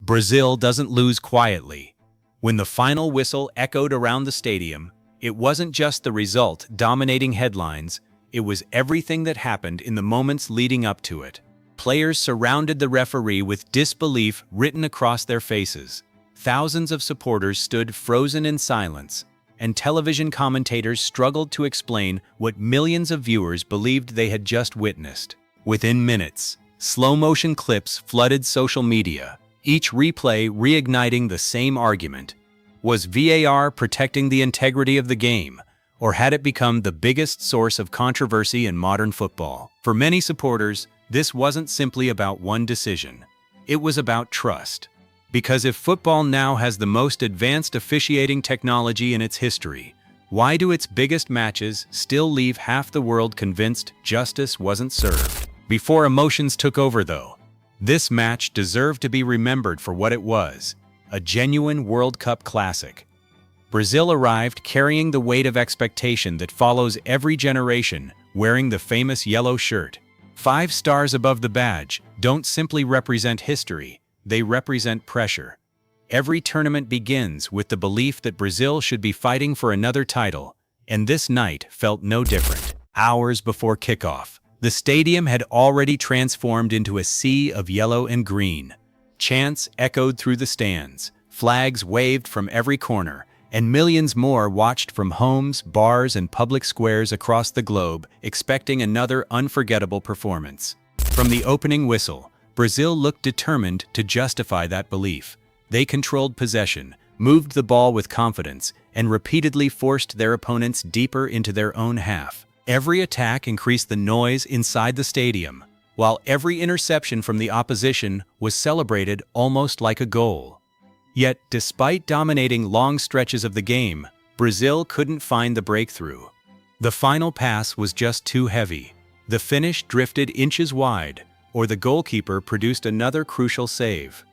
Brazil doesn't lose quietly. When the final whistle echoed around the stadium, it wasn't just the result dominating headlines, it was everything that happened in the moments leading up to it. Players surrounded the referee with disbelief written across their faces. Thousands of supporters stood frozen in silence, and television commentators struggled to explain what millions of viewers believed they had just witnessed. Within minutes, slow-motion clips flooded social media, each replay reigniting the same argument. Was VAR protecting the integrity of the game, or had it become the biggest source of controversy in modern football? For many supporters, this wasn't simply about one decision. It was about trust. Because if football now has the most advanced officiating technology in its history, why do its biggest matches still leave half the world convinced justice wasn't served? Before emotions took over, though, this match deserved to be remembered for what it was, a genuine World Cup classic. Brazil arrived carrying the weight of expectation that follows every generation, wearing the famous yellow shirt. 5 stars above the badge don't simply represent history, they represent pressure. Every tournament begins with the belief that Brazil should be fighting for another title, and this night felt no different. Hours before kickoff, the stadium had already transformed into a sea of yellow and green. Chants echoed through the stands, flags waved from every corner, and millions more watched from homes, bars, and public squares across the globe, expecting another unforgettable performance. From the opening whistle, Brazil looked determined to justify that belief. They controlled possession, moved the ball with confidence, and repeatedly forced their opponents deeper into their own half. Every attack increased the noise inside the stadium, while every interception from the opposition was celebrated almost like a goal. Yet, despite dominating long stretches of the game, Brazil couldn't find the breakthrough. The final pass was just too heavy. The finish drifted inches wide, or the goalkeeper produced another crucial save.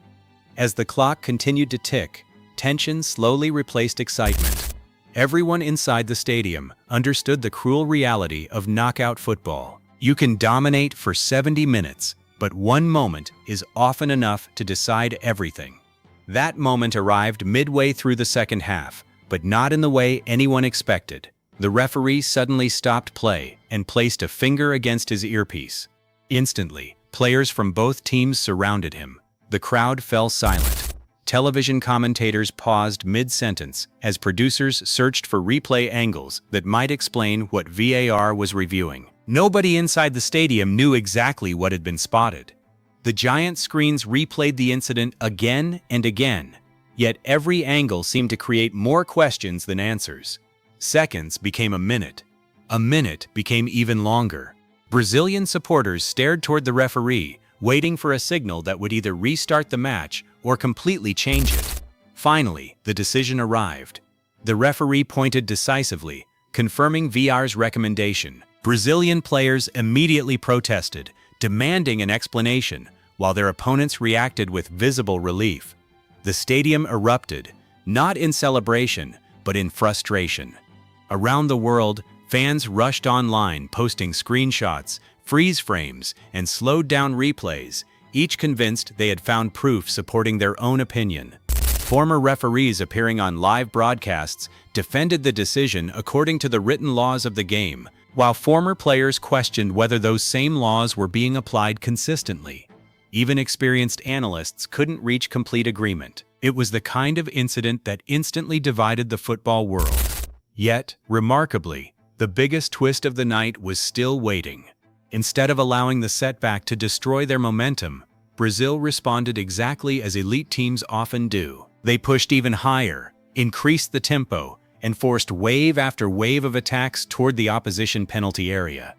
As the clock continued to tick, tension slowly replaced excitement. Everyone inside the stadium understood the cruel reality of knockout football. You can dominate for 70 minutes, but one moment is often enough to decide everything. That moment arrived midway through the second half, but not in the way anyone expected. The referee suddenly stopped play and placed a finger against his earpiece. Instantly, players from both teams surrounded him. The crowd fell silent. Television commentators paused mid-sentence as producers searched for replay angles that might explain what VAR was reviewing. Nobody inside the stadium knew exactly what had been spotted. The giant screens replayed the incident again and again, yet every angle seemed to create more questions than answers. Seconds became a minute. A minute became even longer. Brazilian supporters stared toward the referee, waiting for a signal that would either restart the match or completely change it. Finally, the decision arrived. The referee pointed decisively, confirming VAR's recommendation. Brazilian players immediately protested, demanding an explanation, while their opponents reacted with visible relief. The stadium erupted, not in celebration, but in frustration. Around the world, fans rushed online, posting screenshots, freeze frames, and slowed-down replays, each convinced they had found proof supporting their own opinion. Former referees appearing on live broadcasts defended the decision according to the written laws of the game, while former players questioned whether those same laws were being applied consistently. Even experienced analysts couldn't reach complete agreement. It was the kind of incident that instantly divided the football world. Yet, remarkably, the biggest twist of the night was still waiting. Instead of allowing the setback to destroy their momentum, Brazil responded exactly as elite teams often do. They pushed even higher, increased the tempo, and forced wave after wave of attacks toward the opposition penalty area.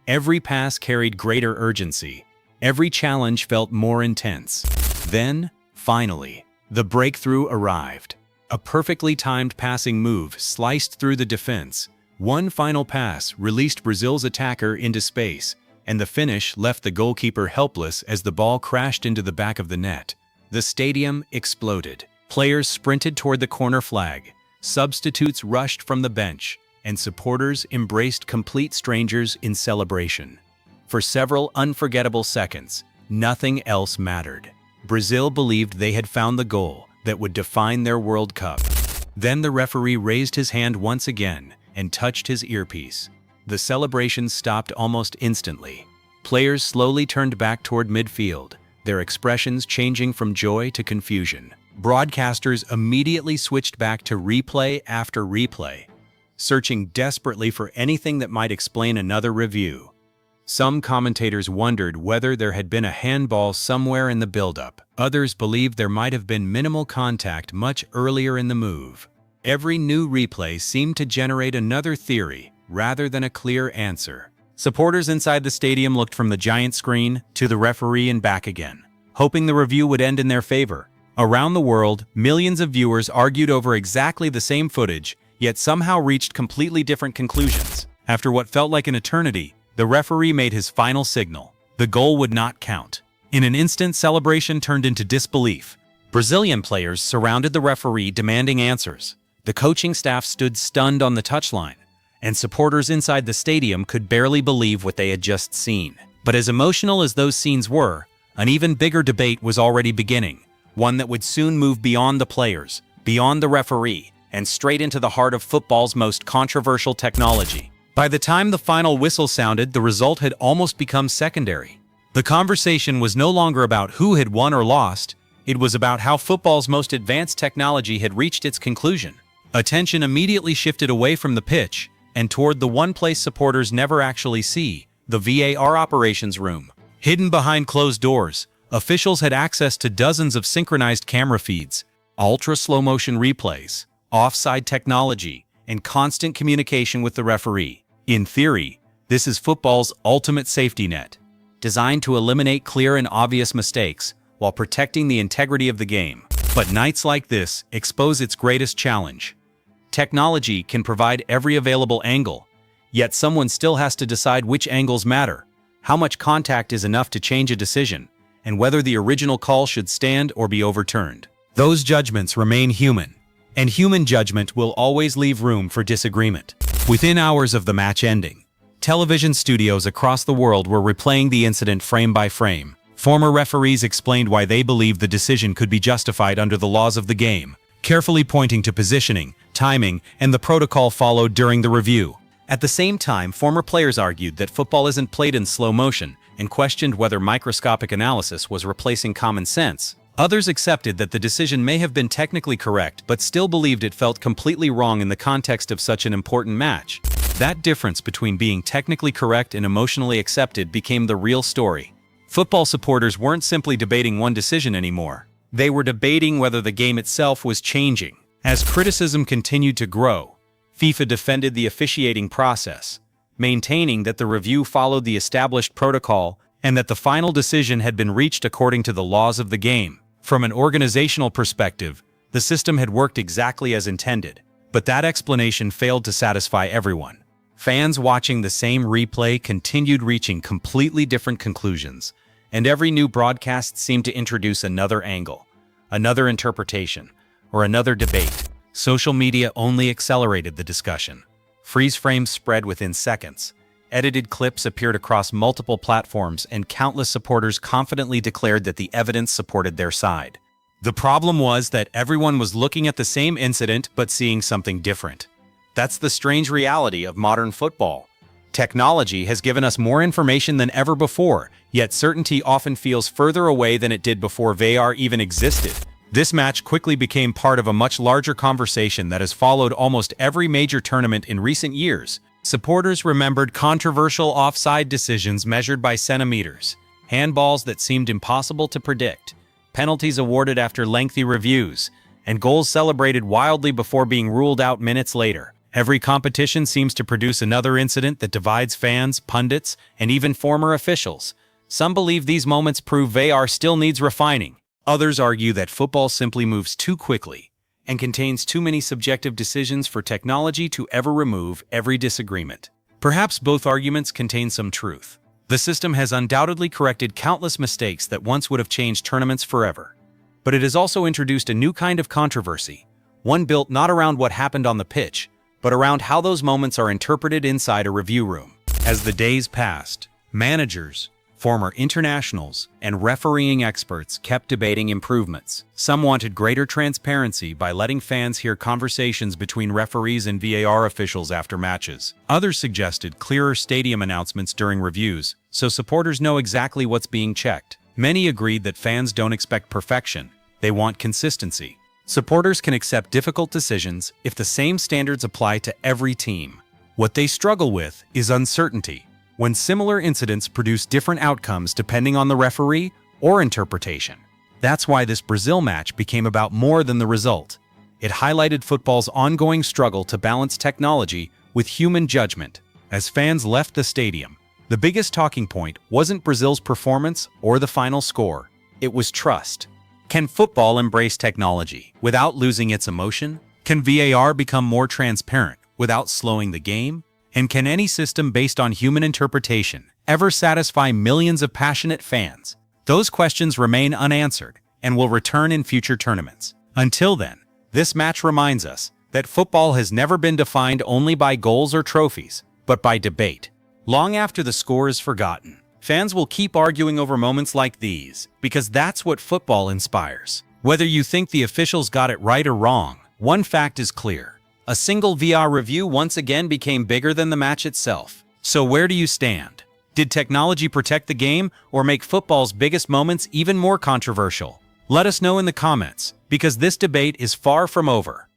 Every pass carried greater urgency. Every challenge felt more intense. Then, finally, the breakthrough arrived. A perfectly timed passing move sliced through the defense. One final pass released Brazil's attacker into space, and the finish left the goalkeeper helpless as the ball crashed into the back of the net. The stadium exploded. Players sprinted toward the corner flag, substitutes rushed from the bench, and supporters embraced complete strangers in celebration. For several unforgettable seconds, nothing else mattered. Brazil believed they had found the goal that would define their World Cup. Then the referee raised his hand once again and touched his earpiece. The celebration stopped almost instantly. Players slowly turned back toward midfield, their expressions changing from joy to confusion. Broadcasters immediately switched back to replay after replay, searching desperately for anything that might explain another review. Some commentators wondered whether there had been a handball somewhere in the build-up. Others believed there might have been minimal contact much earlier in the move. Every new replay seemed to generate another theory rather than a clear answer. Supporters inside the stadium looked from the giant screen to the referee and back again, hoping the review would end in their favor. Around the world, millions of viewers argued over exactly the same footage, yet somehow reached completely different conclusions. After what felt like an eternity, the referee made his final signal. The goal would not count. In an instant, celebration turned into disbelief. Brazilian players surrounded the referee demanding answers. The coaching staff stood stunned on the touchline, and supporters inside the stadium could barely believe what they had just seen. But as emotional as those scenes were, an even bigger debate was already beginning, one that would soon move beyond the players, beyond the referee, and straight into the heart of football's most controversial technology. By the time the final whistle sounded, the result had almost become secondary. The conversation was no longer about who had won or lost, it was about how football's most advanced technology had reached its conclusion. Attention immediately shifted away from the pitch and toward the one place supporters never actually see, the VAR operations room. Hidden behind closed doors, officials had access to dozens of synchronized camera feeds, ultra-slow-motion replays, offside technology, and constant communication with the referee. In theory, this is football's ultimate safety net, designed to eliminate clear and obvious mistakes while protecting the integrity of the game. But nights like this expose its greatest challenge. Technology can provide every available angle, yet someone still has to decide which angles matter, how much contact is enough to change a decision, and whether the original call should stand or be overturned. Those judgments remain human, and human judgment will always leave room for disagreement. Within hours of the match ending, television studios across the world were replaying the incident frame by frame. Former referees explained why they believed the decision could be justified under the laws of the game, carefully pointing to positioning, timing, and the protocol followed during the review. At the same time, former players argued that football isn't played in slow motion and questioned whether microscopic analysis was replacing common sense. Others accepted that the decision may have been technically correct, but still believed it felt completely wrong in the context of such an important match. That difference between being technically correct and emotionally accepted became the real story. Football supporters weren't simply debating one decision anymore. They were debating whether the game itself was changing. As criticism continued to grow, FIFA defended the officiating process, maintaining that the review followed the established protocol and that the final decision had been reached according to the laws of the game. From an organizational perspective, the system had worked exactly as intended, but that explanation failed to satisfy everyone. Fans watching the same replay continued reaching completely different conclusions, and every new broadcast seemed to introduce another angle, another interpretation, or another debate. Social media only accelerated the discussion. Freeze frames spread within seconds. Edited clips appeared across multiple platforms, and countless supporters confidently declared that the evidence supported their side. The problem was that everyone was looking at the same incident but seeing something different. That's the strange reality of modern football. Technology has given us more information than ever before, yet certainty often feels further away than it did before VAR even existed. This match quickly became part of a much larger conversation that has followed almost every major tournament in recent years. Supporters remembered controversial offside decisions measured by centimeters, handballs that seemed impossible to predict, penalties awarded after lengthy reviews, and goals celebrated wildly before being ruled out minutes later. Every competition seems to produce another incident that divides fans, pundits, and even former officials. Some believe these moments prove VAR still needs refining. Others argue that football simply moves too quickly and contains too many subjective decisions for technology to ever remove every disagreement. Perhaps both arguments contain some truth. The system has undoubtedly corrected countless mistakes that once would have changed tournaments forever. But it has also introduced a new kind of controversy, one built not around what happened on the pitch, but around how those moments are interpreted inside a review room. As the days passed, managers, Former internationals and refereeing experts kept debating improvements. Some wanted greater transparency by letting fans hear conversations between referees and VAR officials after matches. Others suggested clearer stadium announcements during reviews, so supporters know exactly what's being checked. Many agreed that fans don't expect perfection, they want consistency. Supporters can accept difficult decisions if the same standards apply to every team. What they struggle with is uncertainty, when similar incidents produce different outcomes depending on the referee or interpretation. That's why this Brazil match became about more than the result. It highlighted football's ongoing struggle to balance technology with human judgment. As fans left the stadium, the biggest talking point wasn't Brazil's performance or the final score. It was trust. Can football embrace technology without losing its emotion? Can VAR become more transparent without slowing the game? And can any system based on human interpretation ever satisfy millions of passionate fans? Those questions remain unanswered and will return in future tournaments. Until then, this match reminds us that football has never been defined only by goals or trophies, but by debate. Long after the score is forgotten, fans will keep arguing over moments like these because that's what football inspires. Whether you think the officials got it right or wrong, one fact is clear. A single VAR review once again became bigger than the match itself. So where do you stand? Did technology protect the game or make football's biggest moments even more controversial? Let us know in the comments, because this debate is far from over.